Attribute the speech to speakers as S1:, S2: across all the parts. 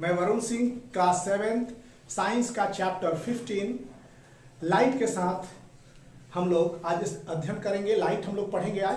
S1: मैं Varun Singh, class 7th science का chapter 15 light के साथ हम लोग आज इस अध्ययन करेंगे। लाइट हम लोग पढ़ेंगे आज,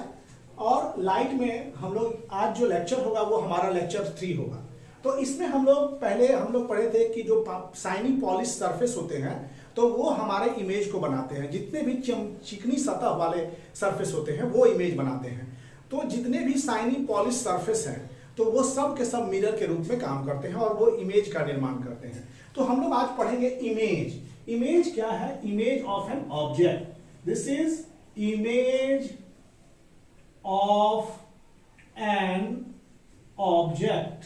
S1: और लाइट में हम लोग आज जो लेक्चर होगा वो हमारा लेक्चर 3 होगा। तो इसमें हम लोग पढ़े थे कि जो शाइनी पॉलिश सरफेस होते हैं तो वो हमारे इमेज को बनाते हैं। जितने भी चिकनी सतह वाले सरफेस होते हैं वो इमेज बनाते हैं। तो जितने भी शाइनी पॉलिश सरफेस हैं तो वो सब के सब मिरर के रूप में काम करते हैं और वो इमेज का निर्माण करते हैं। तो हम लोग आज पढ़ेंगे इमेज। इमेज क्या है? Image of an object. This is image of an object.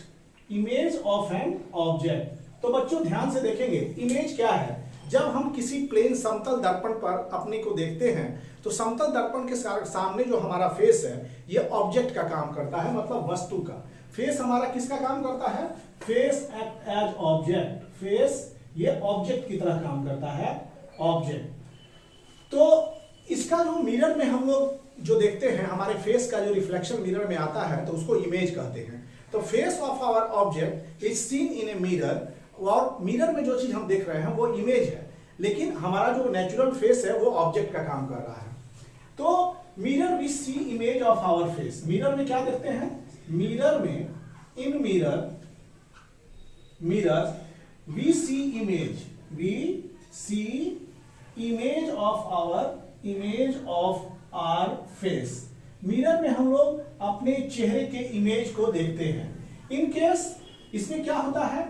S1: Image of an object. तो बच्चों ध्यान से देखेंगे, इमेज क्या है? जब हम किसी प्लेन समतल दर्पण पर अपने को देखते हैं तो समतल दर्पण के सामने जो हमारा फेस है ये ऑब्जेक्ट का काम करता है, मतलब वस्तु का। फेस हमारा किसका काम करता है? Face act as object. Face ये ऑब्जेक्ट की तरह काम करता है, ऑब्जेक्ट। तो इसका जो मिरर में हम लोग जो देखते हैं, हमारे फेस का जो रिफ्लेक्शन मिरर में आता है तो उसको इमेज कहते हैं। तो face of our object is seen in a mirror, और मिरर में जो चीज हम देख रहे हैं वो इमेज है, लेकिन हमारा जो नेचुरल फेस है वो ऑब्जेक्ट का काम कर रहा है। तो mirror we see image of our face. Mirror में क्या देखते हैं? मिरर में, in mirror we see image of our face. Mirror में हम लोग अपने चेहरे के इमेज को देखते हैं। इन केस इसमें क्या होता है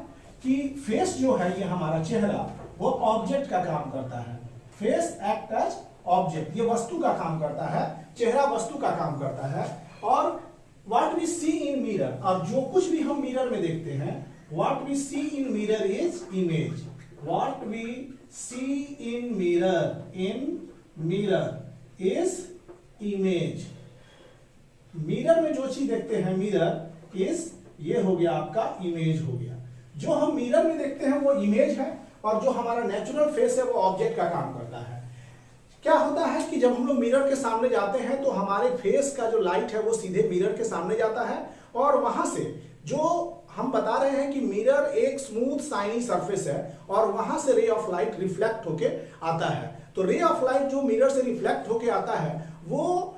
S1: कि फेस जो है ये हमारा चेहरा वो ऑब्जेक्ट का काम करता है। फेस एक्ट एज ऑब्जेक्ट, ये वस्तु का काम करता है, चेहरा वस्तु का काम करता है। और what we see in mirror, और जो कुछ भी हम मिरर में देखते हैं, what we see in mirror is image. What we see in mirror is image. Mirror में जो चीज देखते हैं, मिरर इज, ये हो गया आपका इमेज हो गया। जो हम मिरर में देखते हैं वो इमेज है, और जो हमारा नेचुरल फेस है वो ऑब्जेक्ट का काम करता है। क्या होता है कि जब हम लोग मिरर के सामने जाते हैं तो हमारे फेस का जो लाइट है वो सीधे मिरर के सामने जाता है, और वहां से जो हम बता रहे हैं कि मिरर एक स्मूथ शाइनी सरफेस है और वहां से रे ऑफ लाइट रिफ्लेक्ट होके आता है। तो रे ऑफ लाइट जो मिरर से रिफ्लेक्ट होके आता है वो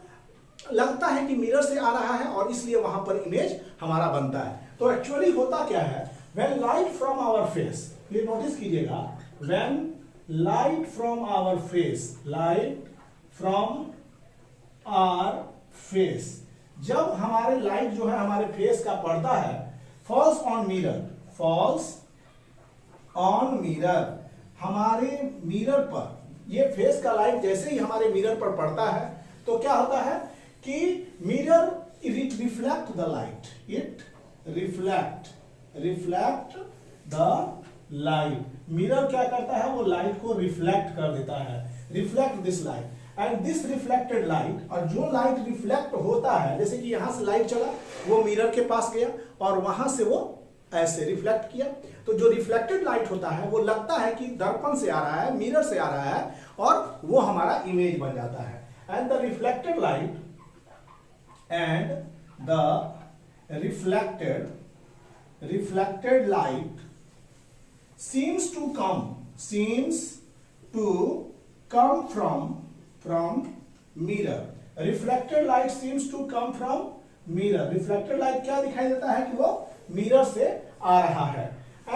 S1: लगता है कि मिरर से आ रहा है, और इसलिए वहां पर इमेज हमारा बनता है। तो एक्चुअली होता क्या है? When light from our face, ये नोटिस कीजिएगा, when light from our face, जब हमारे लाइट जो है हमारे फेस का पड़ता है, falls on mirror, हमारे मिरर पर, ये फेस का लाइट जैसे ही हमारे मिरर पर पड़ता है तो क्या होता है कि mirror reflect the light, it reflect the light. Mirror क्या करता है? वो लाइट को रिफ्लेक्ट कर देता है, reflect this light, and this reflected light, और जो लाइट रिफ्लेक्ट होता है, जैसे कि यहां से लाइट चला, वो मिरर के पास गया और वहां से वो ऐसे रिफ्लेक्ट किया। तो जो रिफ्लेक्टेड लाइट होता है वो लगता है कि दर्पण से आ रहा है, मिरर से आ रहा है, और वो हमारा इमेज बन जाता है। And the reflected light reflected light seems to come from mirror. Reflected light seems to come from mirror. Reflected light क्या दिखाई देता है कि वो मिरर से आ रहा है।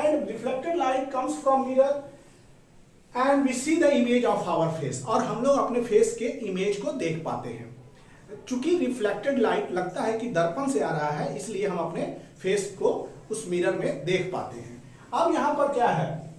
S1: And reflected light comes from mirror and we see the image of our face, और हम लोग अपने फेस के इमेज को देख पाते हैं। चूंकि रिफ्लेक्टेड लाइट लगता है कि दर्पण से आ रहा है, इसलिए हम अपने फेस को उस मिरर में देख पाते हैं। अब यहां पर क्या है?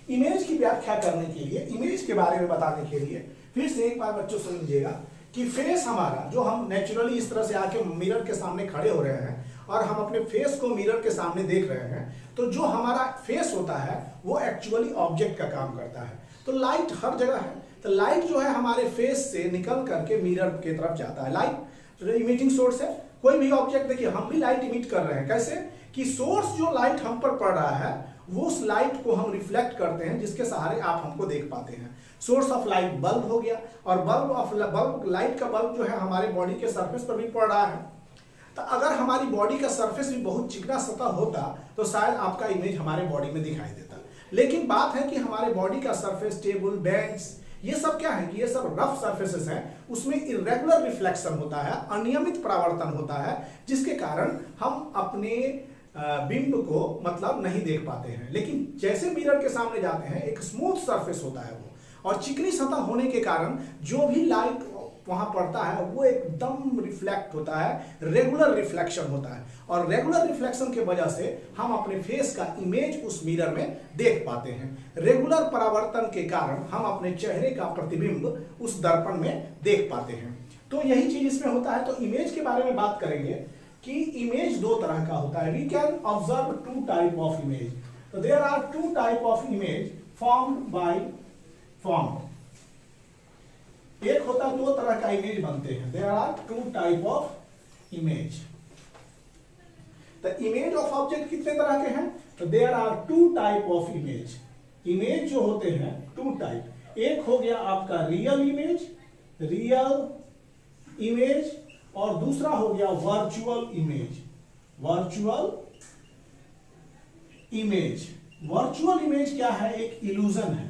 S1: इमेज की व्याख्या करने के लिए, इमेज के बारे में बताने के लिए फिर से एक बार बच्चों समझिएगा कि फेस हमारा, जो हम नेचुरली इस तरह से आके मिरर के सामने खड़े हो रहे हैं और हम अपने फेस को मिरर के सामने देख रहे हैं, तो जो हमारा फेस होता है वो एक्चुअली ऑब्जेक्ट का काम करता है। तो लाइट हर जगह है, तो लाइट जो है हमारे फेस से निकल करके मिरर की तरफ जाता है। लाइट इमिटिंग सोर्स है। कोई भी ऑब्जेक्ट, देखिए हम भी लाइट इमिट कर रहे हैं। कैसे कि सोर्स जो लाइट हम पर पड़ रहा है वो उस लाइट को हम रिफ्लेक्ट करते हैं, जिसके सहारे आप हमको देख पाते हैं। सोर्स ऑफ लाइट बल्ब हो गया, और बल्ब लाइट का बल्ब जो है हमारे बॉडी के सरफेस पर भी पड़ रहा है। तो अगर हमारी बॉडी का सरफेस भी बहुत चिकना सतह होता तो शायद आपका इमेज हमारे बॉडी में दिखाई देता। लेकिन बात है कि हमारे बॉडी का सरफेस, टेबल, बेंच, ये सब क्या है कि ये सब रफ सरफेसेस हैं, उसमें इरेगुलर रिफ्लेक्शन होता है, अनियमित परावर्तन होता है, जिसके कारण हम अपने बिंब को मतलब नहीं देख पाते हैं। लेकिन जैसे मिरर के सामने जाते हैं एक स्मूथ सरफेस होता है वो, और चिकनी सतह होने के कारण जो भी लाइट वहां पड़ता है वो एकदम रिफ्लेक्ट होता है, रेगुलर रिफ्लेक्शन होता है, और रेगुलर रिफ्लेक्शन के वजह से हम अपने फेस का इमेज उस मिरर में देख पाते हैं। रेगुलर परावर्तन के कारण हम अपने चेहरे का प्रतिबिंब उस दर्पण में देख पाते हैं। तो यही चीज इसमें होता है। तो इमेज के बारे में बात करेंगे कि इमेज दो तरह का होता है। We can observe two type of image. तो there are two type of image formed by form. एक होता है, दो तरह का इमेज बनते हैं। There are two type of image. तो इमेज ऑफ ऑब्जेक्ट कितने तरह के हैं? तो there are two type of image. Image जो होते हैं टू टाइप। एक हो गया आपका रियल इमेज, रियल इमेज, और दूसरा हो गया virtual image, virtual image. Virtual image क्या है? एक इल्यूजन है,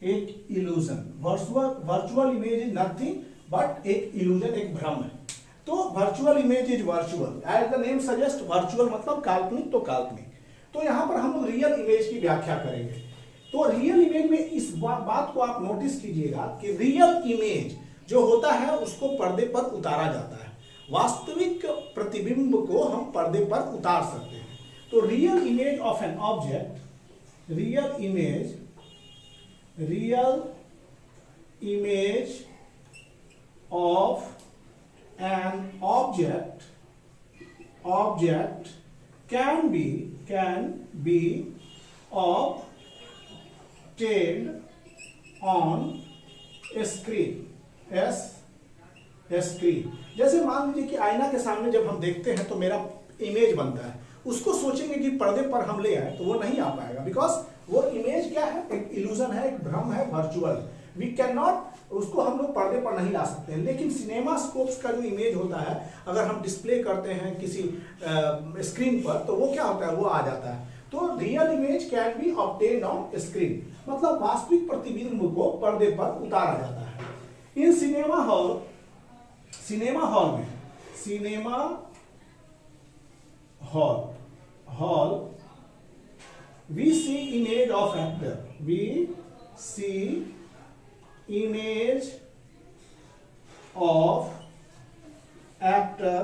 S1: एक illusion. Virtual image is nothing but एक इल्यूजन, एक भ्रम है। तो virtual image is virtual, as the name suggest, virtual मतलब काल्पनिक, तो काल्पनिक। तो यहां पर हम लोग रियल इमेज की व्याख्या करेंगे। तो रियल इमेज में इस बात को आप नोटिस कीजिएगा कि रियल इमेज जो होता है उसको पर्दे पर उतारा जाता है। वास्तविक प्रतिबिंब को हम पर्दे पर उतार सकते हैं। तो real image of an object, real image of an object can be obtained on a screen, screen। जैसे मान लीजिए कि आईना के सामने जब हम देखते हैं तो मेरा इमेज बनता है। उसको सोचेंगे कि पर्दे पर हम ले आए तो वो नहीं आ पाएगा, बिकॉज वो इमेज क्या है? एक इल्यूजन है, एक भ्रम है, वर्चुअल। वी कैन नॉट, उसको हम लोग पर्दे पर नहीं ला सकते हैं। लेकिन सिनेमा स्कोप्स का जो इमेज होता है, अगर हम डिस्प्ले करते हैं किसी स्क्रीन पर तो वो क्या होता है? वो आ जाता है। तो real image can B obtained on screen, मतलब वास्तविक प्रतिबिंब को पर्दे पर उतारा जाता है। इन सिनेमा हॉल में, cinema hall we see image of actor, we see image of actor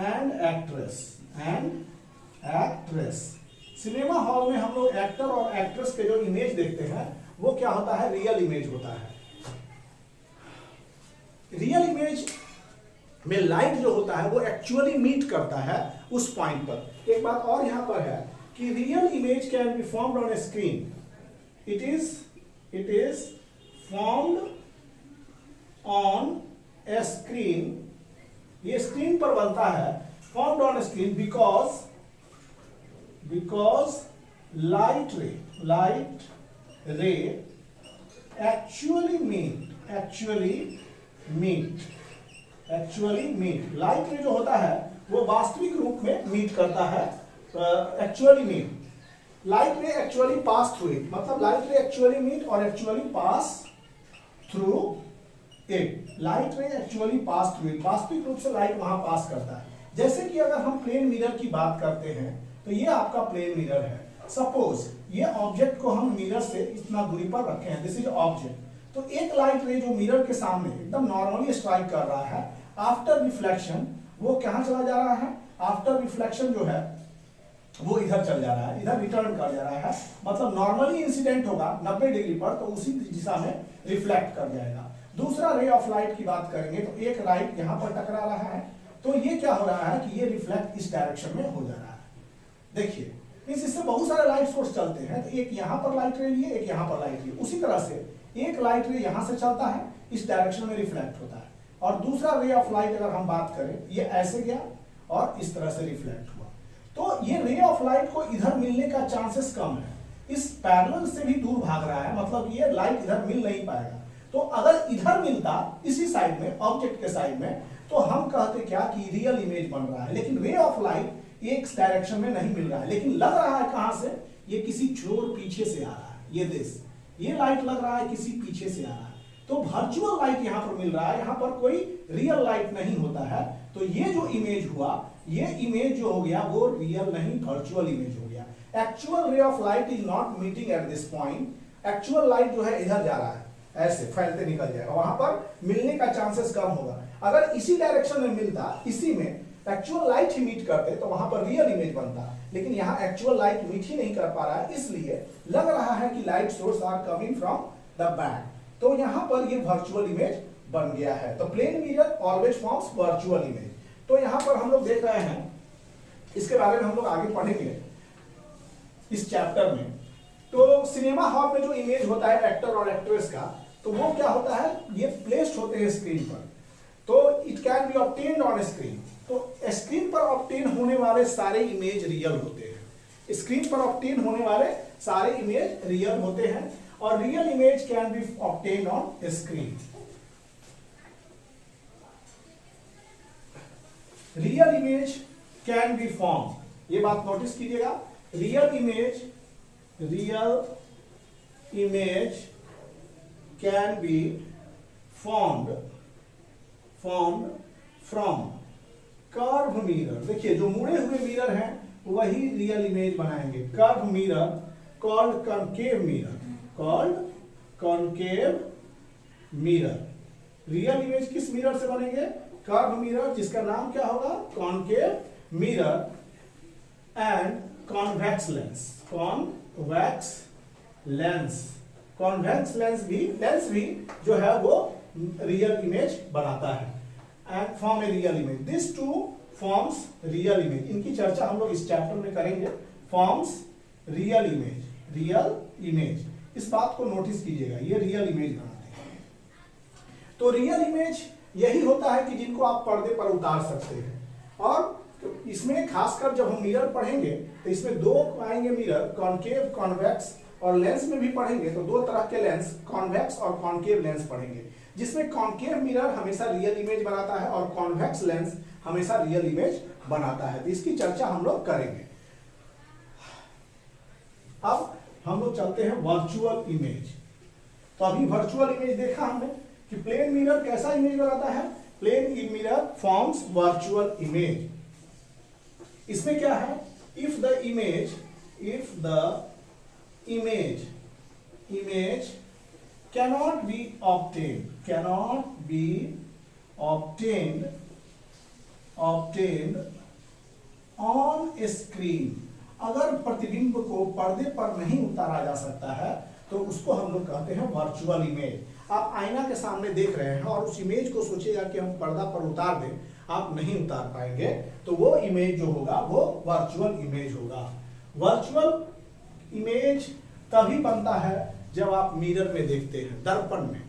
S1: and actress। Cinema hall में हम लोग एक्टर और एक्ट्रेस के जो इमेज देखते हैं वो क्या होता है? रियल इमेज होता है। रियल इमेज में लाइट जो होता है वो एक्चुअली मीट करता है उस पॉइंट पर। एक बात और यहां पर है कि real image can be formed on a screen. It is formed on a screen. ये स्क्रीन पर बनता है, formed on a screen, because light ray actually meet. Light ray जो होता है वो वास्तविक रूप में मीट करता है, actually meet. Light ray actually pass through it, मतलब लाइट रे एक्चुअली मीट और actually pass through it. Light ray actually pass through it, वास्तविक रूप से लाइट वहां पास करता है। जैसे कि अगर हम प्लेन मिरर की बात करते हैं तो ये आपका प्लेन मिरर है। सपोज ये ऑब्जेक्ट को हम मिरर से इतना दूरी पर रखे हैं, दिस इज ऑब्जेक्ट। तो एक लाइट रे जो मिरर के सामने एकदम नॉर्मली स्ट्राइक कर रहा है, आफ्टर रिफ्लेक्शन वो कहां चला जा रहा है? आफ्टर रिफ्लेक्शन जो है वो इधर चल जा रहा है, इधर रिटर्न कर जा रहा है। मतलब नॉर्मली इंसिडेंट होगा 90 डिग्री पर तो उसी दिशा में रिफ्लेक्ट कर जाएगा। दूसरा रे ऑफ लाइट की बात करेंगे तो एक लाइट यहां पर टकरा रहा है, तो ये क्या हो रहा है कि ये रिफ्लेक्ट इस डायरेक्शन में हो जा रहा है। देखिए इससे बहुत सारे लाइट सोर्स चलते हैं, तो एक यहां पर लाइट रे लिए, एक यहां पर लाइट लिए। उसी तरह से एक लाइट रे यहां से चलता है, इस डायरेक्शन में रिफ्लेक्ट होता है, और दूसरा रे ऑफ लाइट अगर हम बात करें ये ऐसे गया और इस तरह से रिफ्लेक्ट हुआ। तो ये रे ऑफ लाइट को इधर मिलने का चांसेस कम है, इस पैरेलल से भी दूर भाग रहा है, मतलब ये लाइट इधर मिल नहीं पाएगा। तो अगर इधर मिलता इसी साइड में, ऑब्जेक्ट के साइड में, तो हम कहते क्या कि रियल इमेज बन रहा है, लेकिन रे ऑफ लाइट एक डायरेक्शन में नहीं मिल रहा है, लेकिन लग रहा है कहां से, ये किसी छोर पीछे से आ रहा है, ये लाइट लग रहा है किसी पीछे से आ रहा है। तो वर्चुअल लाइट यहां पर मिल रहा है, यहां पर कोई रियल लाइट नहीं होता है। तो ये जो इमेज हुआ, ये इमेज जो हो गया वो रियल नहीं, वर्चुअल इमेज हो गया। Actual ray of light is not meeting at this point. Actual light जो है इधर जा रहा है, ऐसे फैलते निकल जाएगा, वहां पर मिलने का चांसेस कम होगा। अगर इसी डायरेक्शन में मिलता, इसी में एक्चुअल लाइट ही मीट करते तो वहां पर रियल इमेज बनता, लेकिन यहाँ एक्चुअल लाइट मीट ही नहीं कर पा रहा है, इसलिए लग रहा है कि light source are coming from the back. तो यहाँ पर ये वर्चुअल इमेज बन गया है। तो plane mirror always forms virtual image. तो यहाँ पर हम लोग देख रहे हैं, इसके बारे में हम लोग आगे पढ़ेंगे इस चैप्टर में। तो सिनेमा हॉल में जो इमेज होता है एक्टर और एक्ट्रेस का, तो वो क्या होता है, ये प्लेस्ड होते हैं स्क्रीन पर, तो it can be obtained on screen. तो स्क्रीन पर ऑब्टेन होने वाले सारे इमेज रियल होते हैं, स्क्रीन पर ऑब्टेन होने वाले सारे इमेज रियल होते हैं, और real image can B obtained on screen. Real image can B form, ये बात नोटिस कीजिएगा, real image can be formed from curve mirror. देखिए जो मुड़े हुए मिरर हैं वही रियल इमेज बनाएंगे। Curve mirror called concave mirror, real image किस मिरर से बनेंगे, कर्व मिरर, जिसका नाम क्या होगा, concave mirror and convex lens भी जो है वो रियल इमेज बनाता है and form a real image. This two forms real image, इनकी चर्चा हम लोग इस चैप्टर में करेंगे। फॉर्म्स रियल इमेज, इस बात को नोटिस कीजिएगा, ये रियल इमेज बनाते हैं। तो रियल इमेज यही होता है कि जिनको आप पर्दे पर उतार सकते हैं, और इसमें खासकर जब हम मिरर पढ़ेंगे तो इसमें दो आएंगे मिरर, कॉनकेव, कॉन्वेक्स, और लेंस में भी पढ़ेंगे तो दो तरह के लेंस, कॉन्वेक्स और कॉनकेव लेंस पढ़ेंगे, जिसमें कॉनकेव मिरर हमेशा रियल इमेज बनाता है और कॉन्वेक्स लेंस हमेशा रियल इमेज बनाता है। तो इसकी चर्चा हम लोग करेंगे। अब हम लोग चलते हैं वर्चुअल इमेज। तो अभी वर्चुअल इमेज देखा हमने कि प्लेन मिरर कैसा इमेज बनाता है, plane mirror forms virtual image. इसमें क्या है, if the image cannot be obtained on screen, अगर प्रतिबिंब को पर्दे पर नहीं उतारा जा सकता है तो उसको हम लोग कहते हैं वर्चुअल इमेज। आप आईना के सामने देख रहे हैं और उस इमेज को सोचिएगा कि हम पर्दा पर उतार दें, आप नहीं उतार पाएंगे, तो वो इमेज जो होगा वो वर्चुअल इमेज होगा। वर्चुअल इमेज तभी बनता है जब आप मिरर में देखते हैं, दर्पण में।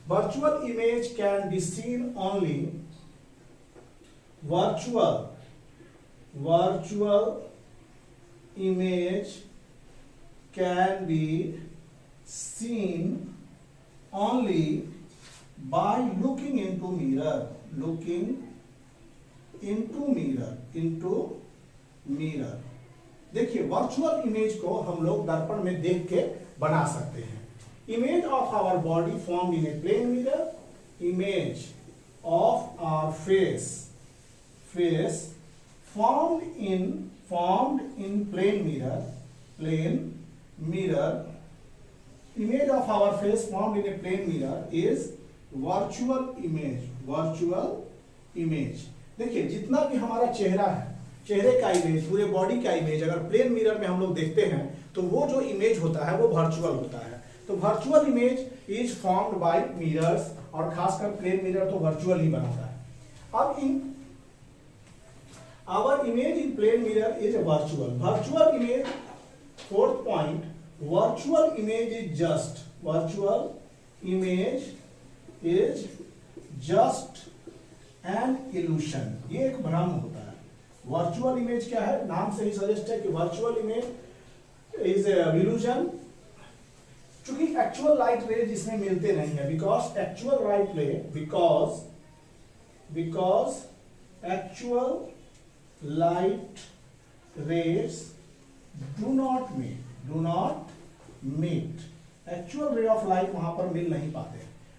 S1: Virtual image can be seen only, virtual image can be seen only by looking into mirror. देखिए वर्चुअल इमेज को हम लोग दर्पण में देख के बना सकते हैं। Image of our body formed in a plane mirror, image of our face formed in plane mirror, image of our face formed in a plane mirror is virtual image। देखिए जितना भी हमारा चेहरा है, चेहरे का इमेज, पूरे बॉडी का इमेज अगर प्लेन मिरर में हम लोग देखते हैं तो वो जो इमेज होता है वो वर्चुअल होता है। तो virtual image is formed by mirrors, और खासकर प्लेन मिरर तो वर्चुअल ही बनाता है। अब इन our image in plane mirror is virtual image। fourth point, virtual image is just an illusion। ये एक भ्रम होता है। वर्चुअल इमेज क्या है, नाम से ही सजेस्ट है कि वर्चुअल इमेज इज इल्यूजन, क्योंकि एक्चुअल लाइट रेज इसमें मिलते नहीं है, because because actual light rays do not meet actual ray of light वहां पर मिल नहीं पाते,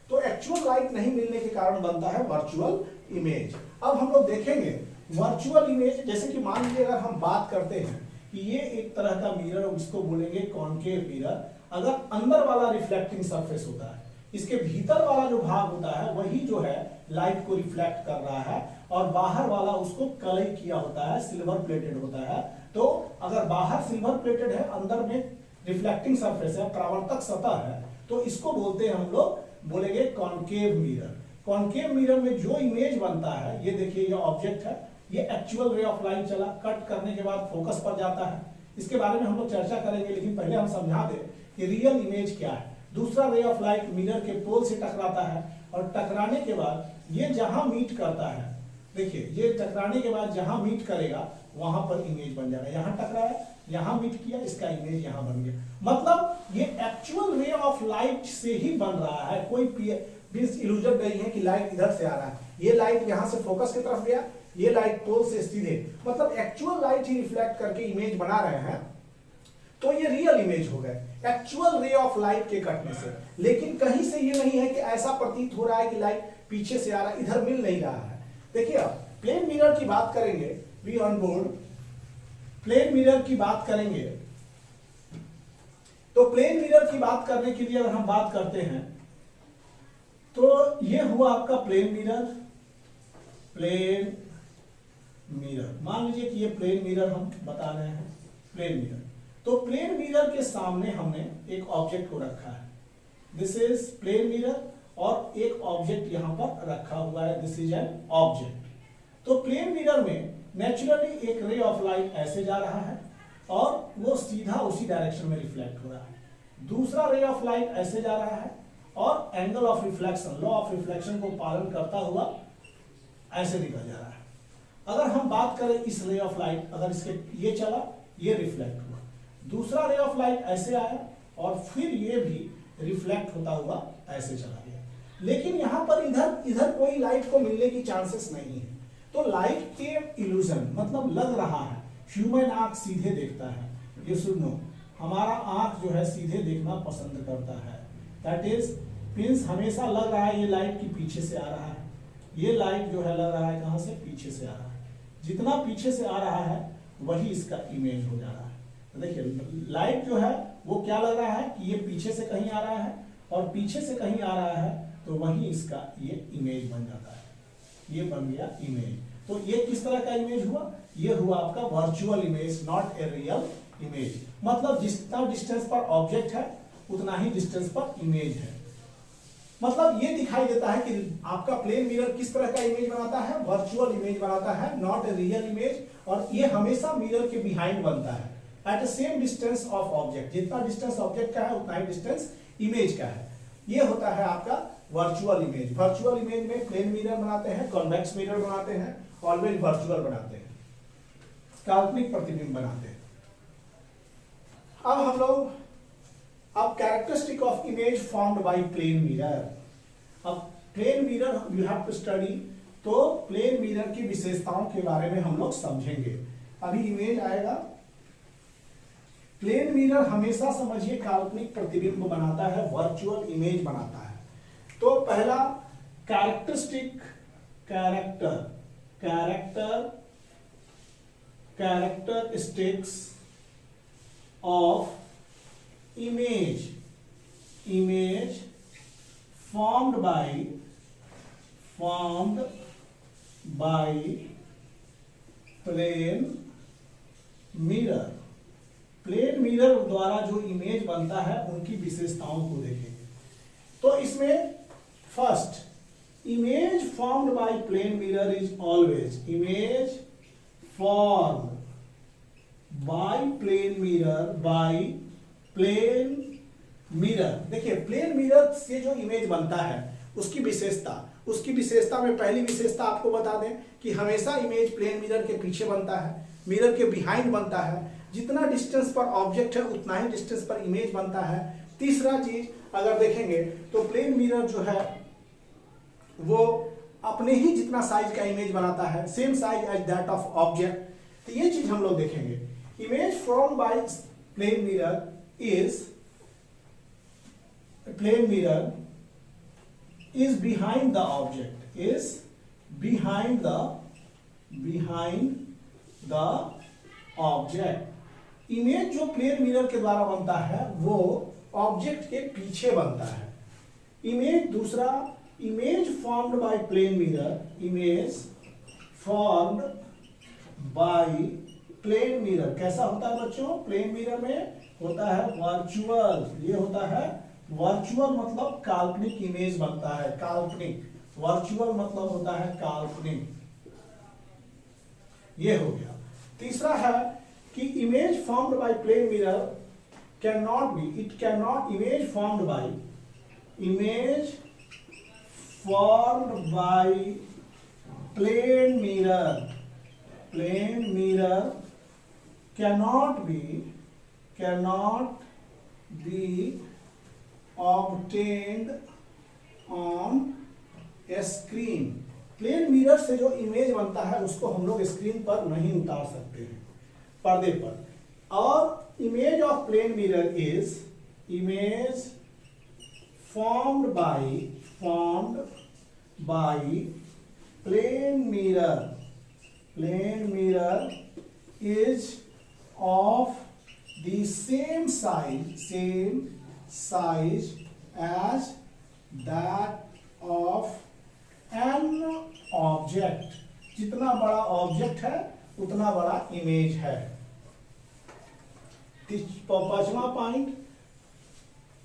S1: तो एक्चुअल लाइट नहीं मिलने के कारण बनता है वर्चुअल इमेज। अब हम लोग देखेंगे वर्चुअल इमेज, जैसे कि मान लीजिए अगर हम बात करते हैं कि ये एक तरह का मिरर, इसको बोलेंगे कॉनकेव मिरर। अगर अंदर वाला रिफ्लेक्टिंग सरफेस होता है, इसके भीतर वाला जो भाग होता है वही जो है लाइट को रिफ्लेक्ट कर रहा है, और बाहर वाला उसको कलई किया होता है, सिल्वर प्लेटेड होता है। तो अगर बाहर सिल्वर प्लेटेड है, अंदर में रिफ्लेक्टिंग सरफेस है, परावर्तक सतह है, तो इसको बोलते हैं हम लोग, बोलेंगे कॉनकेव मिरर। कॉनकेव मिरर में जो इमेज बनता है, ये देखिए ये ऑब्जेक्ट है, ये एक्चुअल रे ऑफ लाइट चला, कट करने के बाद फोकस पर जाता है, इसके बारे में हम लोग चर्चा करेंगे, लेकिन पहले हम समझा दें कि रियल इमेज क्या है। दूसरा रे ऑफ लाइट मिरर के पोल से टकराता है, और टकराने के बाद ये जहां मीट करता है, देखिए ये टकराने के बाद जहां मीट करेगा वहां पर इमेज बन जाएगा। यहां टकराया, यहां मीट किया, इसका इमेज यहां बन गया। मतलब ये एक्चुअल रे ऑफ लाइट से ही बन रहा है, कोई इल्यूजन नहीं है कि लाइट इधर से आ रहा है। ये लाइट यहां से फोकस की तरफ गया, ये लाइट पोल से सीधे, मतलब एक्चुअल लाइट ही रिफ्लेक्ट करके इमेज बना रहे हैं, तो ये रियल इमेज हो गए एक्चुअल रे ऑफ लाइट के कटने से। लेकिन कहीं से ये नहीं है कि ऐसा प्रतीत हो रहा है कि लाइट पीछे से आ रहा है, इधर मिल नहीं रहा है। देखिए अब प्लेन मिरर की बात करेंगे, be on board, plane mirror की बात करेंगे, तो प्लेन मिरर की बात करने के लिए अगर हम बात करते हैं तो ये हुआ आपका प्लेन मिरर। प्लेन मिरर, मान लीजिए कि ये प्लेन मिरर हम बता रहे हैं, प्लेन मिरर। तो प्लेन मिरर के सामने हमने एक ऑब्जेक्ट को रखा है, दिस इज प्लेन मिरर, और एक ऑब्जेक्ट यहां पर रखा हुआ है, दिस इज एन ऑब्जेक्ट। तो प्लेन मिरर में नेचुरली एक रे ऑफ लाइट ऐसे जा रहा है और वो सीधा उसी डायरेक्शन में रिफ्लेक्ट हो रहा है। दूसरा रे ऑफ लाइट ऐसे जा रहा है और angle of reflection, law of reflection को पालन करता हुआ ऐसे निकल जा रहा है। अगर हम बात करें इस रे ऑफ लाइट, अगर इसके ये चला, ये रिफ्लेक्ट हुआ, दूसरा रे ऑफ लाइट ऐसे आया और फिर ये भी रिफ्लेक्ट होता हुआ ऐसे चला गया। लेकिन यहां पर इधर कोई लाइट को मिलने की चांसेस नहीं है, तो लाइट के इल्यूजन, मतलब लग रहा है, ह्यूमन आंख सीधे देखता है, ये सुनो, हमारा आंख जो है सीधे देखना पसंद करता है, दैट इज मींस हमेशा लग रहा है ये लाइट की पीछे से आ रहा है, ये लाइट जो है लग रहा है कहां से, पीछे से आ रहा है। जितना पीछे से आ रहा है वही इसका इमेज हो जा रहा है। तो देखिए लाइट जो है वो क्या लग रहा है कि ये पीछे से कहीं आ रहा है, और पीछे से कहीं आ रहा है, तो वही इसका ये इमेज बन जाता है, ये बन गया इमेज। तो ये किस तरह का इमेज हुआ, ये हुआ आपका virtual image, not a real image. मतलब जितना डिस्टेंस पर ऑब्जेक्ट है उतना ही डिस्टेंस पर इमेज है। मतलब ये दिखाई देता है कि आपका प्लेन मिरर किस तरह का इमेज बनाता है, वर्चुअल इमेज बनाता है, नॉट ए रियल इमेज। और ये हमेशा मिरर के बिहाइंड बनता है, at the same distance of object. जितना डिस्टेंस ऑब्जेक्ट का है उतना ही डिस्टेंस इमेज का है। ये होता है आपका वर्चुअल इमेज। वर्चुअल इमेज में प्लेन मिरर बनाते हैं, कॉन्वेक्स मिरर बनाते हैं, ऑलवेज वर्चुअल बनाते हैं, काल्पनिक प्रतिबिंब बनाते हैं। अब हम लोग characteristic of image formed by plane mirror. अब plane mirror you have to study, तो प्लेन मिरर की विशेषताओं के बारे में हम लोग समझेंगे। अभी इमेज आएगा। प्लेन मिरर हमेशा समझिए काल्पनिक प्रतिबिंब बनाता है, वर्चुअल इमेज बनाता है। तो पहला characteristic, characteristics of image formed by plane mirror। Plane mirror द्वारा जो इमेज बनता है उनकी विशेषताओं को देखेंगे। तो इसमें first, image formed by plane mirror is always, image formed by plane mirror, देखिए प्लेन मिरर से जो इमेज बनता है उसकी विशेषता में पहली विशेषता आपको बता दें कि हमेशा इमेज प्लेन मिरर के पीछे बनता है, मिरर के बिहाइंड बनता है। जितना डिस्टेंस पर ऑब्जेक्ट है उतना ही डिस्टेंस पर इमेज बनता है। तीसरा चीज अगर देखेंगे तो प्लेन मिरर जो है वो अपने ही जितना साइज का इमेज बनाता है, same size as that of object. तो ये चीज हम लोग देखेंगे। Image form by plane mirror is behind the object, is behind the object. Image जो प्लेन मिरर के द्वारा बनता है वो ऑब्जेक्ट के पीछे बनता है। इमेज दूसरा, image formed by plane mirror, image formed by plane mirror कैसा होता है बच्चों? प्लेन मिरर में होता है वर्चुअल, ये होता है वर्चुअल मतलब काल्पनिक इमेज बनता है, काल्पनिक। वर्चुअल मतलब होता है काल्पनिक, ये हो गया। तीसरा है कि image formed by plane mirror cannot be, it cannot, image formed by plane mirror cannot be obtained on a screen। Plane mirror से जो इमेज बनता है उसको हम लोग स्क्रीन पर नहीं उतार सकते हैं, पर्दे पर। और image of plane mirror is image formed by plane mirror is of the same size as that of an object। जितना बड़ा ऑब्जेक्ट है उतना बड़ा इमेज है। पांचवा पॉइंट,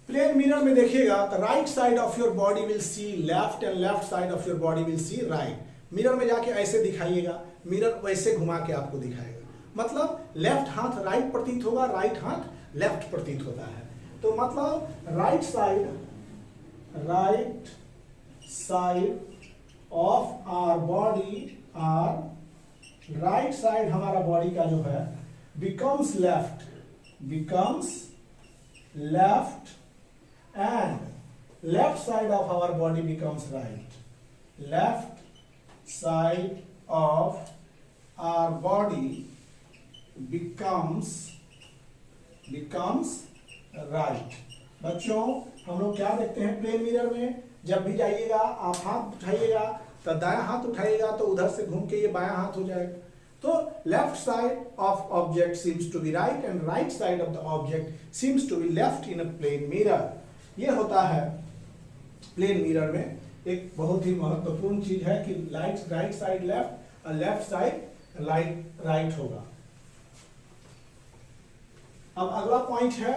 S1: प्लेन मिरर में देखिएगा तो right side of your body will see left and left side of your body will see right. Mirror में जाके ऐसे दिखाइएगा, मिरर वैसे घुमा के आपको दिखाएगा, मतलब लेफ्ट हाथ राइट प्रतीत होगा, राइट हाथ लेफ्ट प्रतीत होता है। तो मतलब right side of our body, right side हमारा बॉडी का जो है becomes left and left side of our body becomes right। left side of our body becomes right। बच्चों हम लोग क्या देखते हैं प्लेन मिरर में? जब भी जाइएगा आप हाथ उठाइएगा तो दायां हाथ उठाइएगा तो उधर से घूम के ये बायां हाथ हो जाएगा। तो left side of object seems to be right and right side of the object seems to be left in a plane mirror. ये होता है प्लेन मिरर में एक बहुत ही महत्वपूर्ण चीज है कि राइट साइड लेफ्ट और लेफ्ट साइड राइट होगा। अब अगला पॉइंट है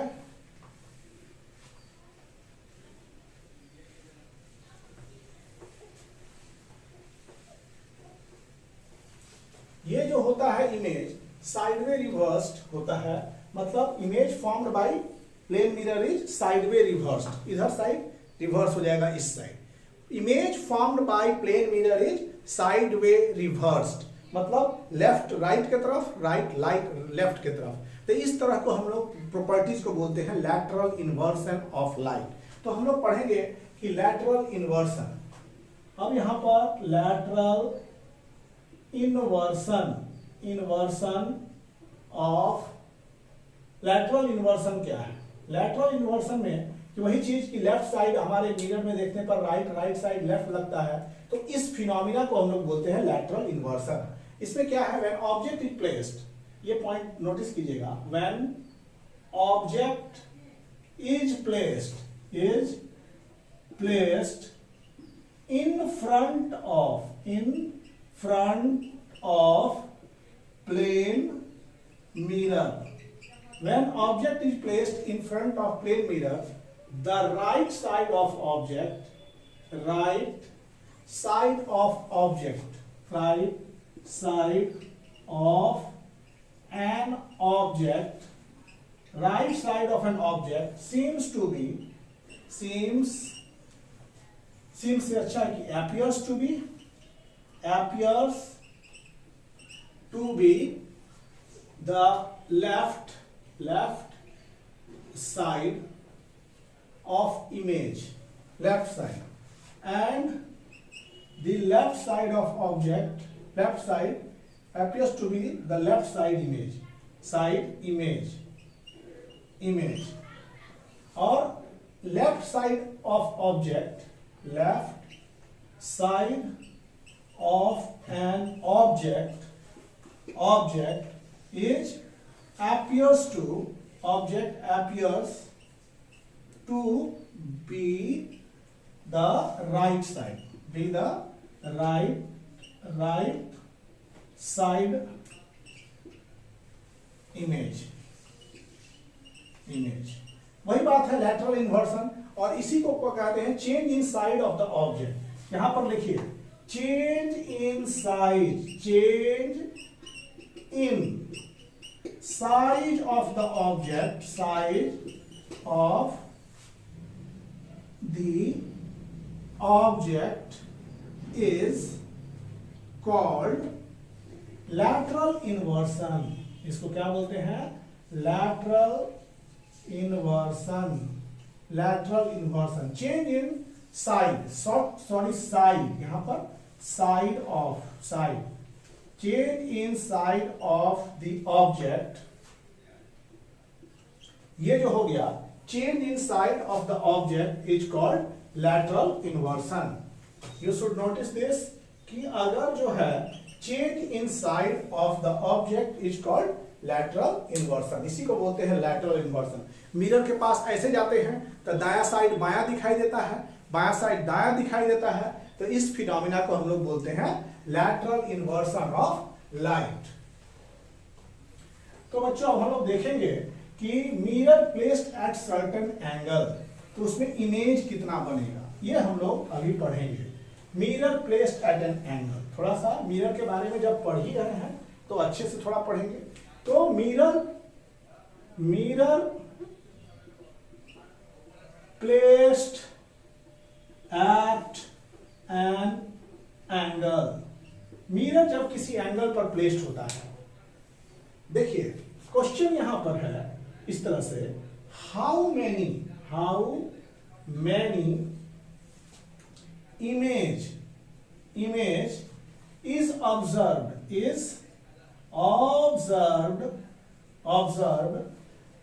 S1: ये जो होता है इमेज साइडवे रिवर्स्ड होता है, मतलब image formed by plane mirror is sideway reversed, इधर साइड रिवर्स हो जाएगा इस side. Image formed by plane mirror is sideway reversed, मतलब लेफ्ट राइट की तरफ, राइट लेफ्ट की तरफ। तो इस तरह को हम लोग प्रॉपर्टीज को बोलते हैं लैटरल इन्वर्सन ऑफ लाइट। तो हम लोग पढ़ेंगे कि लैटरल इन्वर्सन। अब यहां पर लैटरल लैटरल इन्वर्सन क्या है? लैटरल इन्वर्सन में कि वही चीज की लेफ्ट साइड हमारे मिरर में देखने पर राइट साइड लेफ्ट लगता है, तो इस फिनोमिना को हम लोग बोलते हैं लैटरल इन्वर्सन। इसमें क्या है? व्हेन ऑब्जेक्ट इज प्लेस्ड, ये पॉइंट नोटिस कीजिएगा, when object is placed in front of plane mirror, when object is placed in front of plane mirror, the right side of an object seems से अच्छा है कि appears to be the left side of image, left side, and the left side of object, left side appears to be the left side image, or left side of object, left side of an object appears to be the right side, right side image। वही बात है lateral inversion, और इसी को कहते हैं change in side of the object. यहां पर लिखिए change in size of the object, is called lateral inversion. इसको क्या बोलते हैं? Lateral inversion. Change in side, side, यहां पर side, change in side of the object, ये जो हो गया change in side of the object is called lateral inversion. You should notice this कि अगर जो है change in side of the object is called lateral inversion, इसी को बोलते हैं लैटरल इन्वर्सन। मिरर के पास ऐसे जाते हैं तो दायां साइड बायां दिखाई देता है, बायां साइड दायां दिखाई देता है, तो इस फिनोमिना को हम लोग बोलते हैं लैटरल इन्वर्सन ऑफ लाइट। तो बच्चों अब हम लोग देखेंगे कि mirror placed at certain angle, तो उसमें इमेज कितना बनेगा, ये हम लोग अभी पढ़ेंगे। Mirror placed at an angle, थोड़ा सा मिरर के बारे में जब पढ़ ही रहे हैं तो अच्छे से थोड़ा पढ़ेंगे। तो mirror placed at an angle, mirror जब किसी एंगल पर प्लेस्ड होता है, देखिए क्वेश्चन यहां पर है इस तरह से, how many image is observed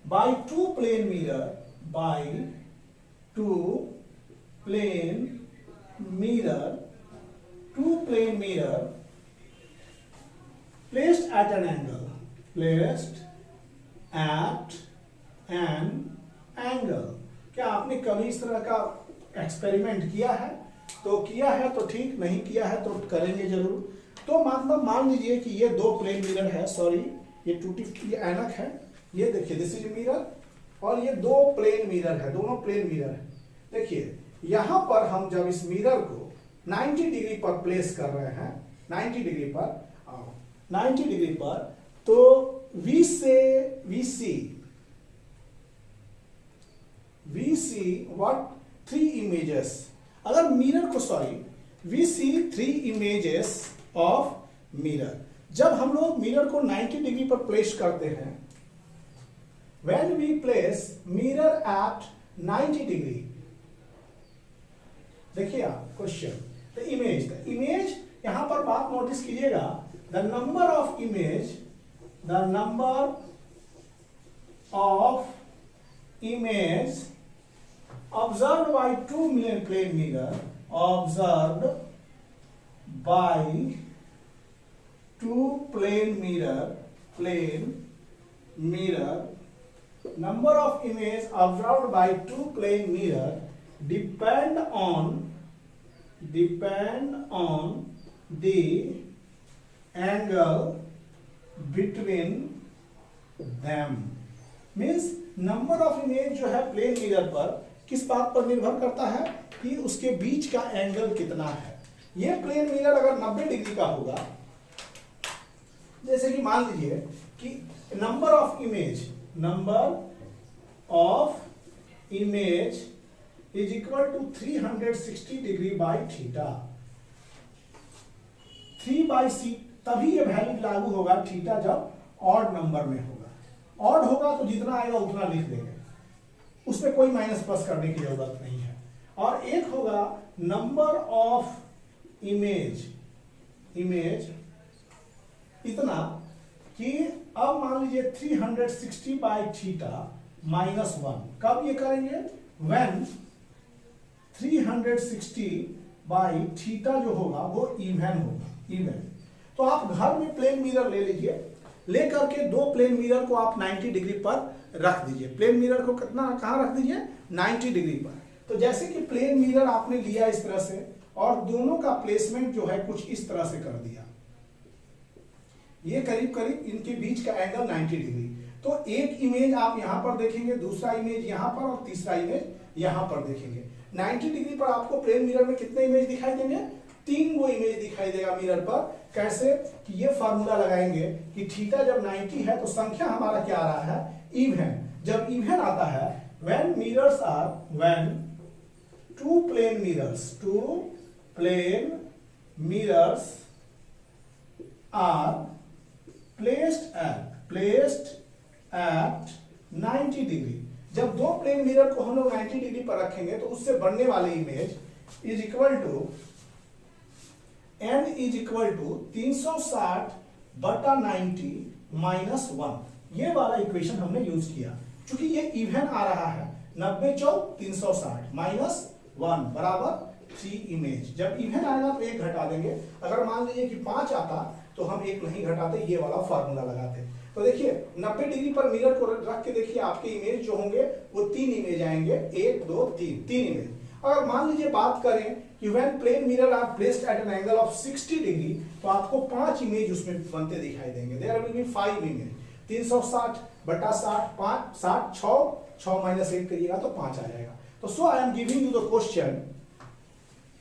S1: by two plane mirror placed at an angle, क्या आपने कभी इस तरह का एक्सपेरिमेंट किया है? तो किया है तो ठीक, नहीं किया है तो करेंगे जरूर। तो मतलब मान लीजिए कि ये दो प्लेन मिरर है, सॉरी ये ये ऐनक है, ये देखिए दिस इज मिरर, और ये दो प्लेन मिरर है, दोनों प्लेन मिरर है। देखिए यहां पर हम जब इस मिरर को 90 डिग्री पर प्लेस कर रहे हैं, 90 डिग्री पर, तो वी सी व्हाट 3 इमेजेस, अगर मिरर को we see 3 images of mirror. जब हम लोग मिरर को 90 डिग्री पर प्लेस करते हैं, when we place mirror at 90 degree, देखिए आप क्वेश्चन, द इमेज यहां पर बात नोटिस कीजिएगा, the number of image observed by two plane mirror, number of image observed by two plane mirror depend on the angle between them। Means number of image जो है plane mirror पर किस बात पर निर्भर करता है कि उसके बीच का एंगल कितना है। ये प्लेन मिरर अगर 90 डिग्री का होगा, जैसे कि मान लीजिए कि number of image is equal to 360 degree by theta, 3/c, तभी ये वैल्यू लागू होगा थीटा जब ऑड नंबर में होगा। ऑड होगा तो जितना आएगा उतना लिख देंगे, उसमें कोई माइनस प्लस करने की जरूरत नहीं है। और एक होगा नंबर ऑफ इमेज इतना कि अब मान लीजिए 360 बाई थीटा माइनस 1, कब ये करेंगे? व्हेन 360 बाई थीटा जो होगा वो इवन होगा, इवन। तो आप घर में प्लेन मिरर ले लीजिए, लेकर के दो प्लेन मिरर को आप 90 डिग्री पर रख दीजिए। प्लेन मिरर को कितना कहाँ रख दीजिए? 90 डिग्री पर। तो जैसे कि प्लेन मिरर आपने लिया इस तरह से और दोनों का प्लेसमेंट जो है कुछ इस तरह से कर दिया, ये करीब करीब इनके बीच का एंगल 90 डिग्री। तो एक इमेज आप यहां पर देखेंगे, दूसरा इमेज यहां पर और तीसरा इमेज यहां पर देखेंगे। 90 डिग्री पर आपको प्लेन मिरर में कितने इमेज दिखाई देंगे? 3 वो इमेज दिखाई देगा मिरर पर। कैसे? कि ये फार्मूला लगाएंगे कि थीटा जब 90 है तो संख्या हमारा क्या आ रहा है? इवन। जब इवन आता है, when two plane mirrors are placed at 90 degree. जब दो प्लेन मिरर को हम लोग 90 डिग्री पर रखेंगे तो उससे बनने वाले image is equal to n is equal to 360 बटा 90 माइनस 1। ये वाला इक्वेशन हमने यूज किया। चूंकि ये इवन आ रहा है, 90 चौक 360 माइनस 1 बराबर 3 इमेज। जब इवन आएगा तो एक घटा देंगे। अगर मान लीजिए कि 5 आता तो हम एक नहीं घटाते, ये वाला फार्मूला लगाते। तो देखिए 90 डिग्री पर मिरर को रख के देखिए आपके इमेज जो होंगे वो 3 इमेज आएंगे, 1 2 3 इमेज। अगर मान लीजिए बात करें कि when plane mirror are placed at an angle of 60 degree, तो आपको 5 इमेज उसमें बनते दिखाई देंगे। There will be 5 image. 360 बटा 60, 5 60 6 माइनस 1 करिएगा तो 5 आ जाएगा। तो so I am giving you the question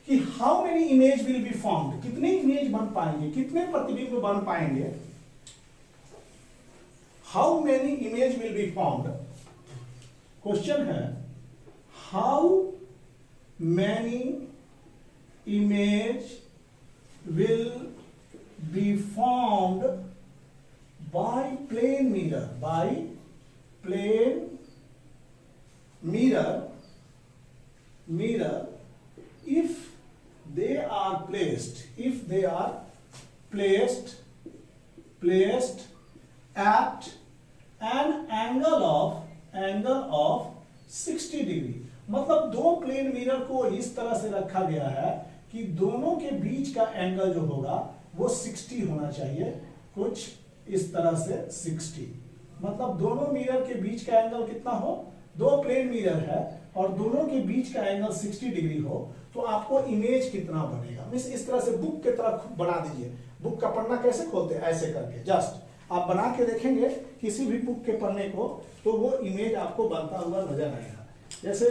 S1: कि how many image will be formed, कितने इमेज बन पाएंगे, कितने प्रतिबिंब बन पाएंगे। How many image will be formed, question है how many image will be formed by plane mirror if they are placed at an angle of 60 degree. मतलब दो प्लेन मिरर को इस तरह से रखा गया है कि दोनों के बीच का एंगल जो होगा वो 60 होना चाहिए, कुछ इस तरह से 60। मतलब दोनों मिरर के बीच का एंगल कितना हो? दो प्लेन मिरर है और दोनों के बीच का एंगल 60 डिग्री हो तो आपको इमेज कितना बनेगा? मींस इस तरह से बुक की तरह बना दीजिए। बुक का पन्ना कैसे खोलते हैं? ऐसे करके जस्ट आप बना के देखेंगे किसी भी बुक के पन्ने को, तो वो इमेज आपको बनता हुआ नजर आएगा। जैसे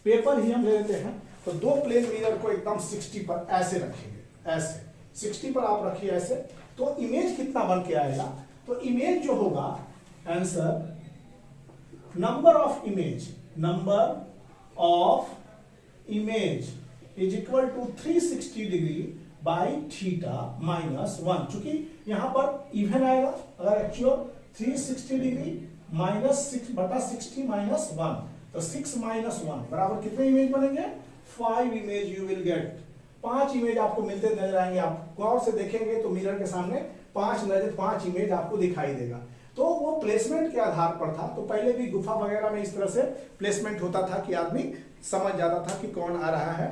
S1: पेपर ही हम ले लेते हैं, तो दो प्लेन मिरर को एकदम 60 पर ऐसे रखेंगे, ऐसे 60 पर आप रखिए ऐसे, तो इमेज कितना बन के आएगा? तो इमेज जो होगा, answer number of image is equal to 360 degree by theta minus 1। चूंकि यहां पर इवन आएगा, अगर एक्चुअल 360 डिग्री माइनस 6 बटा 60 माइनस 1, तो 6 माइनस 1 बराबर कितने इमेज बनेंगे? 5 image you will get. 5 image आपको मिलते नजर आएंगे। आप गौर से देखेंगे तो मिरर के सामने 5 इमेज आपको दिखाई देगा। तो वो प्लेसमेंट के आधार पर था। तो पहले भी गुफा वगैरह में इस तरह से प्लेसमेंट होता था कि आदमी समझ जाता था कि कौन आ रहा है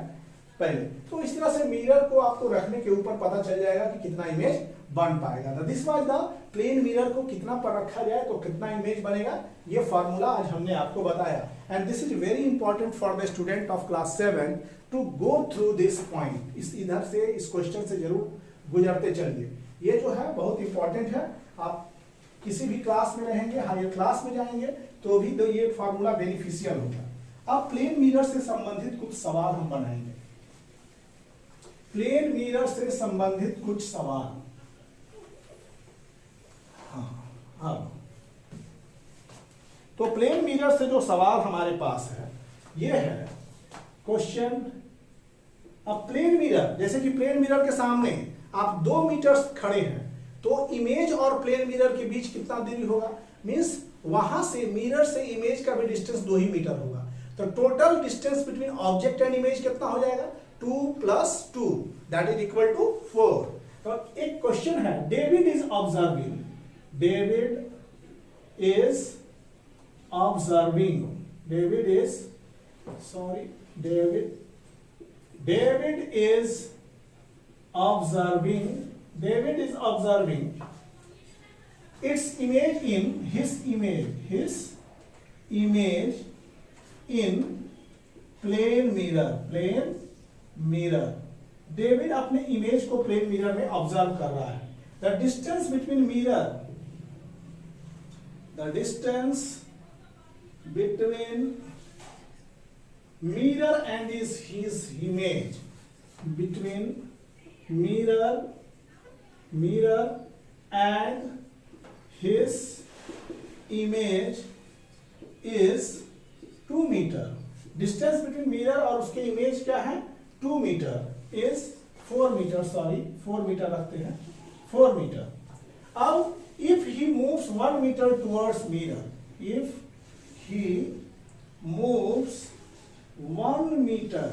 S1: पहले। तो इस तरह से मिरर को आपको रखने के ऊपर पता चल जाएगा कि कितना इमेज बन पाएगा। This was the plane mirror को कितना पर रखा जाए तो कितना इमेज बनेगा, ये फार्मूला आज हमने आपको बताया। And this is very important for the student of class 7 to go through this point. इधर से इस क्वेश्चन से जरूर गुजरते चलिए। ये जो है बहुत इंपॉर्टेंट है। आप किसी भी क्लास में रहेंगे, हायर क्लास में जाएंगे तो भी तो ये फार्मूला बेनिफिशियल होगा। अब प्लेन मिरर से संबंधित कुछ सवाल हम बनाएंगे। प्लेन मिरर से संबंधित कुछ सवाल। हाँ, तो प्लेन मिरर से जो सवाल हमारे पास है ये है क्वेश्चन। अब प्लेन मिरर, जैसे कि प्लेन मिरर के सामने आप 2 मीटर खड़े हैं तो इमेज और प्लेन मिरर के बीच कितना दूरी होगा? मींस वहां से मिरर से इमेज का भी डिस्टेंस 2 ही मीटर होगा। तो total distance between object and image कितना हो जाएगा? 2 plus 2 that is equal to 4। तो एक क्वेश्चन है, David is observing, David is observing, David is sorry David is observing, David is observing its image in his image in plane mirror। डेविड अपने image को plane mirror में observe कर रहा है। The distance between mirror, the distance between mirror and his image, between mirror and his image is 2 metre. Distance between mirror और उसके image क्या है? 2 metre is 4 metre, sorry 4 metre रखते हैं, 4 मीटर। अब if he moves 1 metre towards mirror, if he moves 1 metre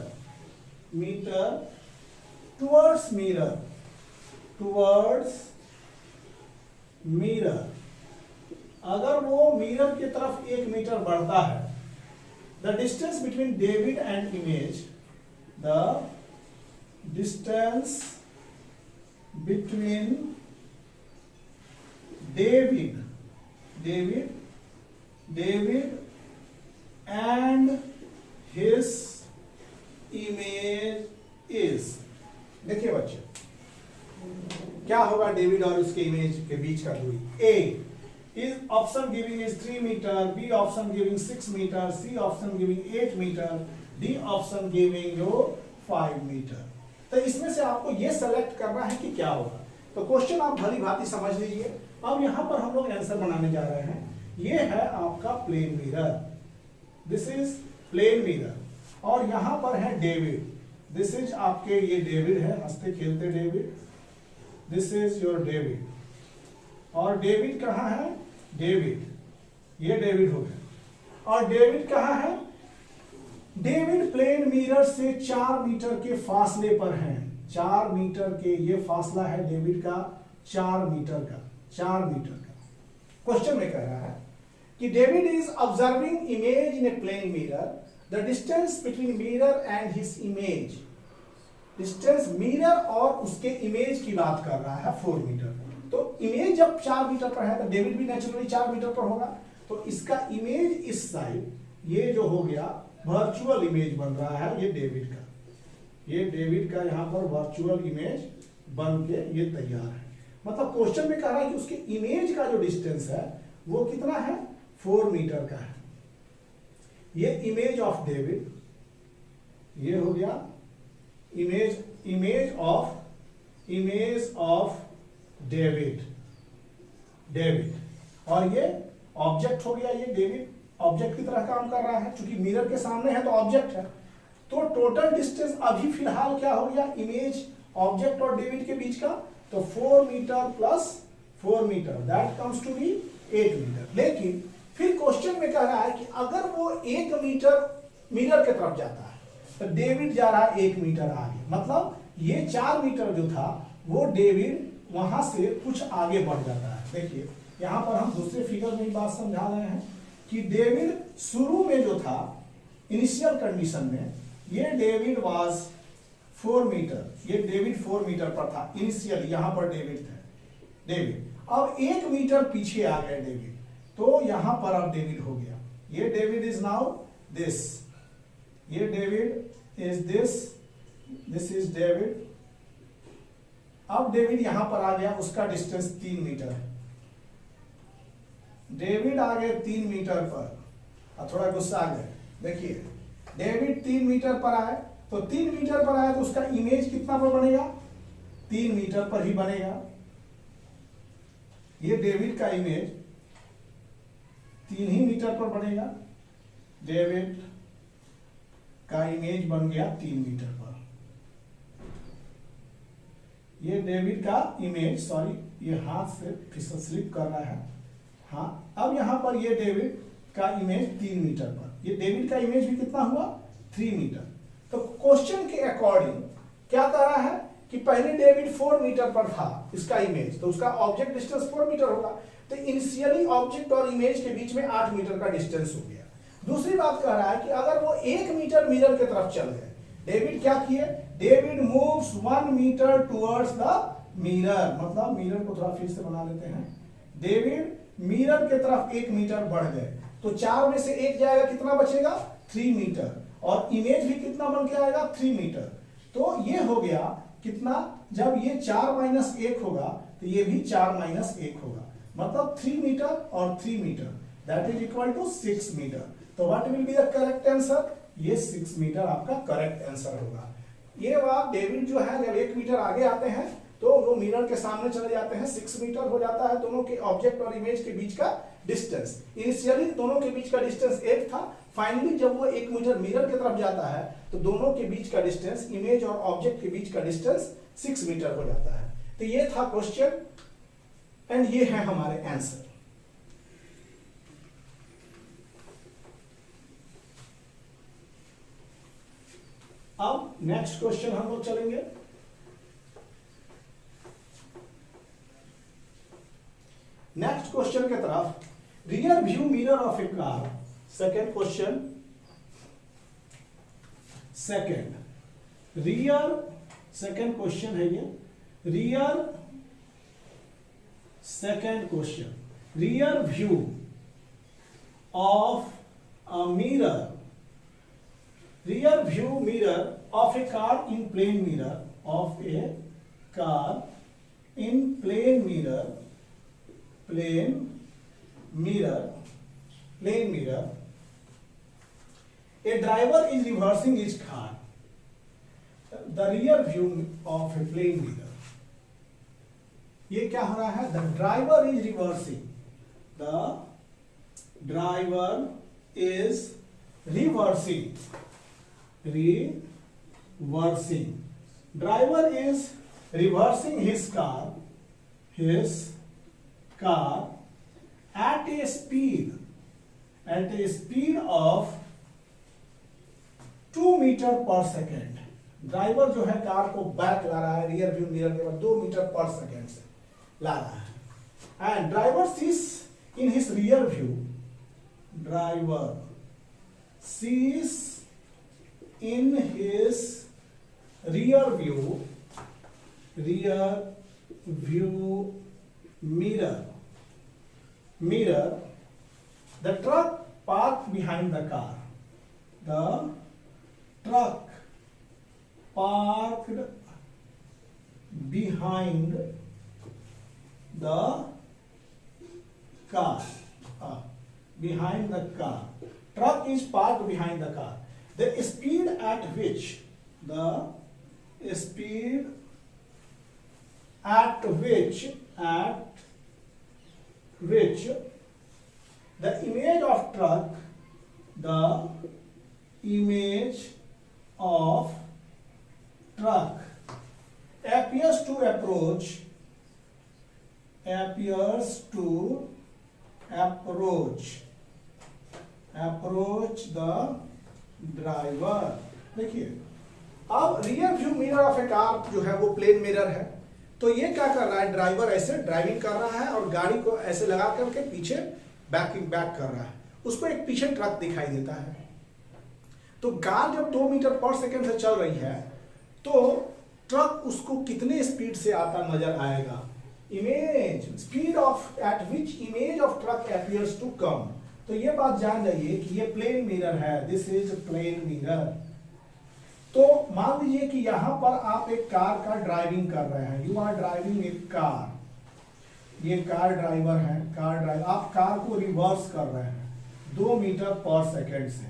S1: towards mirror, अगर वो mirror की तरफ 1 मीटर बढ़ता है, the distance between David and image, the distance between David and his image is, देखिए बच्चे क्या होगा डेविड और उसके इमेज के बीच का दूरी। ए is option giving is 3 meter, B option giving 6 meter, C option giving 8 meter, D option giving जो 5 meter। तो इसमें से आपको ये सेलेक्ट करना है कि क्या होगा। तो क्वेश्चन आप भली भांति समझ लीजिए। अब यहाँ पर हम लोग आंसर बनाने जा रहे हैं। ये है आपका plane mirror, this is plane mirror, और यहाँ पर है डेविड, दिस इज आपके ये डेविड है, हंसते खेलते David, this is your David, और डेविड कहाँ है? डेविड, ये डेविड हो गया। और डेविड कहाँ है? डेविड प्लेन मिरर से 4 मीटर के फासले पर है, 4 मीटर के ये फासला है डेविड का, 4 मीटर का, 4 मीटर का। क्वेश्चन में कह रहा है कि David is observing image in a plane mirror, the distance between mirror and his image, distance mirror और उसके इमेज की बात कर रहा है 4 मीटर। तो इमेज जब 4 मीटर पर है तो डेविड भी नेचुरली 4 मीटर पर होगा। तो इसका इमेज इस साइड, ये जो हो गया वर्चुअल इमेज बन रहा है, ये डेविड का, ये डेविड का यहाँ पर वर्चुअल इमेज बन के ये तैयार है। मतलब क्वेश्चन में कह रहा है कि उसके इमेज का जो डिस्टेंस है वो कितना है? 4 मीटर का है। ये इमेज ऑफ डेविड, ये हो गया इमेज ऑफ डेविड, और ये ऑब्जेक्ट हो गया, ये डेविड ऑब्जेक्ट की तरह काम कर रहा है, क्योंकि मिरर के सामने है तो ऑब्जेक्ट है। तो टोटल डिस्टेंस अभी फिलहाल क्या हो गया? इमेज, ऑब्जेक्ट और डेविड के बीच का, तो 4 metre plus 4 metre, that comes to be 8 metre. लेकिन फिर क्वेश्चन में कह रहा है कि अगर वो 1 मीटर मिरर के तरफ जाता है तो डेविड जा रहा है 1 मीटर आगे, मतलब ये 4 मीटर जो था वो डेविड वहां से कुछ आगे बढ़ जाता है। देखिए यहां पर हम दूसरे फिगर में बात समझा रहे हैं कि डेविड शुरू में जो था इनिशियल कंडीशन में, ये डेविड वाज 4 मीटर, ये डेविड 4 मीटर पर था इनिशियली, यहां पर डेविड था, अब 1 मीटर पीछे आ गए डेविड, तो यहां पर अब डेविड हो गया, ये डेविड इज नाउ दिस, ये David is this is David. अब डेविड यहां पर आ गया, उसका डिस्टेंस 3 मीटर है, डेविड आ गए 3 मीटर पर, और थोड़ा गुस्सा आ गए। देखिए डेविड 3 मीटर पर आए, तो 3 मीटर पर आए तो उसका इमेज कितना पर बनेगा? 3 मीटर पर ही बनेगा। ये डेविड का इमेज 3 ही मीटर पर बनेगा, डेविड का इमेज बन गया 3 मीटर पर। ये डेविड का इमेज, सॉरी ये हाथ से फिसल स्लिप कर रहा है, हाँ। अब यहां पर ये डेविड का इमेज 3 मीटर पर, ये डेविड का इमेज भी कितना हुआ? 3 मीटर। तो क्वेश्चन के अकॉर्डिंग क्या कर रहा है कि पहले डेविड 4 मीटर पर था इसका इमेज, तो उसका ऑब्जेक्ट डिस्टेंस 4 मीटर होगा, तो इनिशियली ऑब्जेक्ट और इमेज के बीच में 8 मीटर का डिस्टेंस हो गया। दूसरी बात कह रहा है कि अगर वो 1 मीटर मिरर की तरफ चल गए, डेविड क्या किए, David moves 1 metre towards the mirror, मतलब मिरर को थोड़ा फिर से बना लेते हैं, डेविड मिरर की तरफ 1 मीटर बढ़ गए, तो 4 में से 1 जाएगा, कितना बचेगा 3 मीटर, और इमेज भी कितना बन के आएगा 3 मीटर। तो ये हो गया कितना, जब ये 4 माइनस 1 होगा तो ये भी 4 माइनस 1 होगा, मतलब 3 मीटर और 3 metre, that is equal to 6 metre. तो what will be the correct answer, ये 6 मीटर आपका करेक्ट आंसर होगा। ये बात डेविड जो है जब 1 मीटर आगे आते हैं तो वो मिरर के सामने चले जाते हैं, 6 मीटर हो जाता है दोनों के ऑब्जेक्ट और इमेज के बीच का डिस्टेंस। इनिशियली दोनों के बीच का डिस्टेंस 1 था, फाइनली जब वो 1 मीटर मिरर की तरफ जाता है तो दोनों के बीच का डिस्टेंस, इमेज और ऑब्जेक्ट के बीच का डिस्टेंस 6 मीटर हो जाता है। तो ये था क्वेश्चन एंड ये है हमारे आंसर। अब नेक्स्ट क्वेश्चन हम लोग चलेंगे। नेक्स्ट क्वेश्चन की तरफ, rear view mirror of A car, second question, rear, second question है ये, rear, second question, rear view of a mirror, rear view mirror of a car in plane mirror, of a car in plane mirror, plane mirror, a driver is reversing his car, the rear view of a plane mirror, ये क्या हो रहा है, the driver is reversing, the driver is reversing, driver is reversing his car at a speed of 2 metre per second. Driver जो है car को back ला रहा है, रियर व्यू मिरर के बाद 2 मीटर पर सेकेंड से ला रहा है, and driver sees in his rear view, driver sees in his rear view mirror the truck parked behind the car, the truck parked behind the car, truck is parked behind the car, the speed at which the image of truck appears to approach the driver. देखिए अब rear view mirror of A car जो है वो plane mirror है, तो ये क्या कर रहा है, ड्राइवर ऐसे ड्राइविंग कर रहा है और गाड़ी को ऐसे लगा करके पीछे बैक कर रहा है, उसको एक पीछे ट्रक दिखाई देता है। तो कार जब 2 मीटर पर सेकेंड से चल रही है तो ट्रक उसको कितने स्पीड से आता नजर आएगा, image speed of at which image of truck appears to come. तो ये बात जान जाइए कि ये प्लेन मिरर है, दिस इज प्लेन मिरर। तो मान लीजिए कि यहां पर आप एक कार का ड्राइविंग कर रहे हैं, you are driving a car, ये कार ड्राइवर है, आप कार को रिवर्स कर रहे हैं 2 मीटर पर सेकेंड से,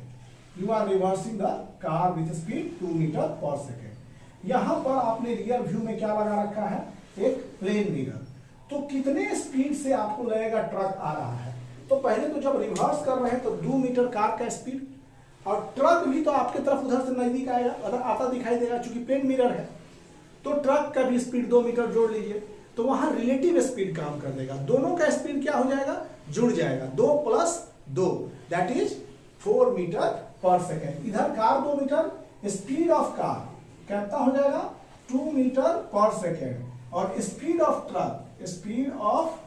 S1: you are reversing the car with speed 2 metre per second. यहां पर आपने रियर व्यू में क्या लगा रखा है, एक प्लेन मिरर। तो कितने स्पीड से आपको लगेगा ट्रक आ रहा है, तो पहले तो जब रिवर्स कर रहे हैं तो 2 मीटर कार का स्पीड, और ट्रक भी तो आपके तरफ उधर से नजदीक आएगा, अगर आता दिखाई देगा, चूंकि प्लेन मिरर है तो ट्रक का भी स्पीड 2 मीटर जोड़ लीजिए, तो वहां रिलेटिव स्पीड काम कर देगा, दोनों का स्पीड क्या हो जाएगा, जुड़ जाएगा, 2 + 2 that is 4 metre per second. इधर car 2 metre, speed of car कितना हो जाएगा 2 मीटर पर सेकेंड, और speed of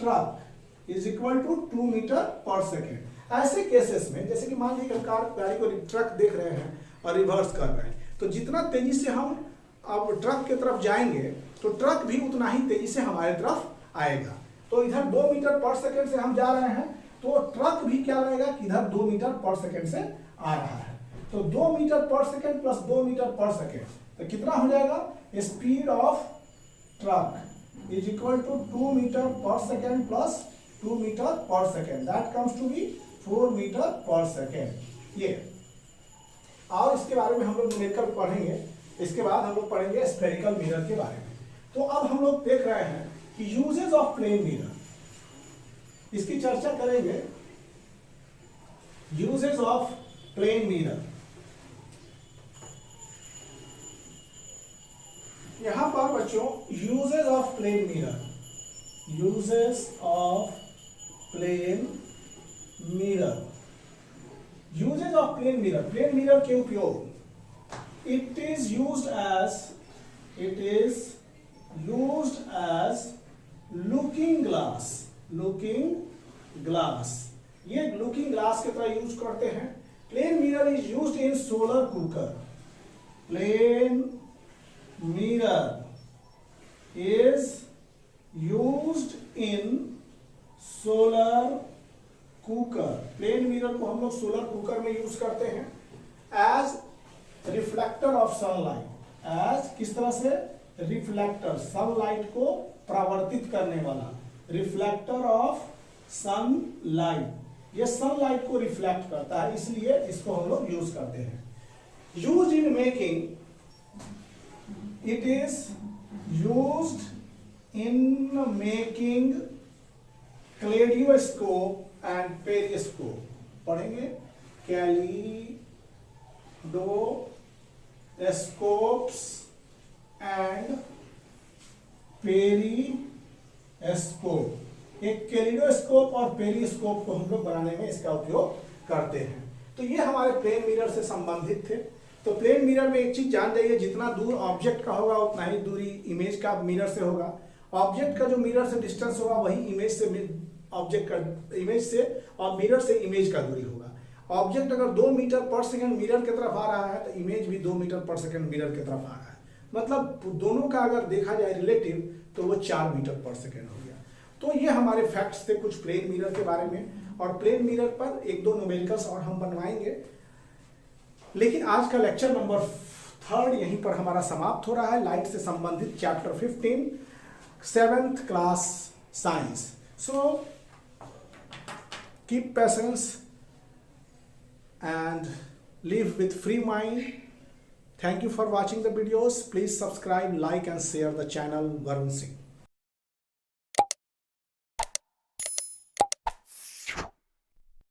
S1: truck is equal to 2 metre per second. ऐसे केसेस में जैसे कि मान लीजिए हम गाड़ी को ट्रक देख रहे हैं और रिवर्स कर रहे हैं, तो जितना तेजी से हम अब ट्रक की तरफ जाएंगे तो ट्रक भी उतना ही तेजी से हमारे तरफ आएगा। तो इधर 2 मीटर पर सेकेंड से हम जा रहे हैं, तो ट्रक भी क्या रहेगा कि इधर 2 मीटर पर सेकेंड से आ रहा है। तो 2 metre per second plus 2 metre per second तो कितना हो जाएगा, speed of truck is equal to 2 metre per second plus 2 metre per second, that comes to be 4 metre per second. ये और इसके बारे में हम लोग न्यूमेरिकल पढ़ेंगे। इसके बाद हम लोग पढ़ेंगे स्फेरिकल मिरर के बारे में। तो अब हम लोग देख रहे हैं कि यूजेस ऑफ प्लेन मिरर, इसकी चर्चा करेंगे। यूजेस ऑफ प्लेन मिरर, यहां पर बच्चों uses of plane mirror, uses of plane mirror, uses of plane mirror, plane mirror के उपयोग। It is used as looking glass, ये लुकिंग ग्लास की तरह यूज करते हैं। Plane mirror is used in solar cooker, plane mirror is used in solar cooker, plane mirror को हम लोग सोलर कुकर में यूज करते हैं। As reflector of sunlight, as किस तरह से, रिफ्लेक्टर, सनलाइट को परावर्तित करने वाला, रिफ्लेक्टर ऑफ सनलाइट, ये सनलाइट को रिफ्लेक्ट करता है, इसलिए इसको हम लोग यूज करते हैं। Use in making, it is used in making kaleidoscope and periscope, पढ़ेंगे कैलिडोस्कोप्स एंड पेरिस्कोप। एक कैलिडोस्कोप और पेरिस्कोप को हम लोग बनाने में इसका उपयोग करते हैं। तो ये हमारे प्लेन मिरर से संबंधित थे। तो प्लेन मिरर में एक चीज जान जाइए, जितना दूर ऑब्जेक्ट का होगा उतना ही दूरी इमेज का मिरर से होगा। ऑब्जेक्ट का जो मिरर से डिस्टेंस होगा वही इमेज से ऑब्जेक्ट का, इमेज से और मिरर से इमेज का दूरी होगा। ऑब्जेक्ट अगर 2 मीटर पर सेकंड मिरर की तरफ आ रहा है तो इमेज भी 2 मीटर पर सेकंड मिरर की तरफ आ रहा है, मतलब दोनों का अगर देखा जाए रिलेटिव तो वो 4 मीटर पर सेकंड हो गया। तो ये हमारे फैक्ट्स थे कुछ प्लेन मिरर के बारे में, और प्लेन मिरर पर 1-2 न्यूमेरिकल्स और हम बनवाएंगे। लेकिन आज का लेक्चर नंबर 3 यहीं पर हमारा समाप्त हो रहा है, लाइट से संबंधित chapter 15 7th class science. So keep patience and live with free mind. Thank you for watching the videos. Please subscribe, like and share the channel Varun Singh.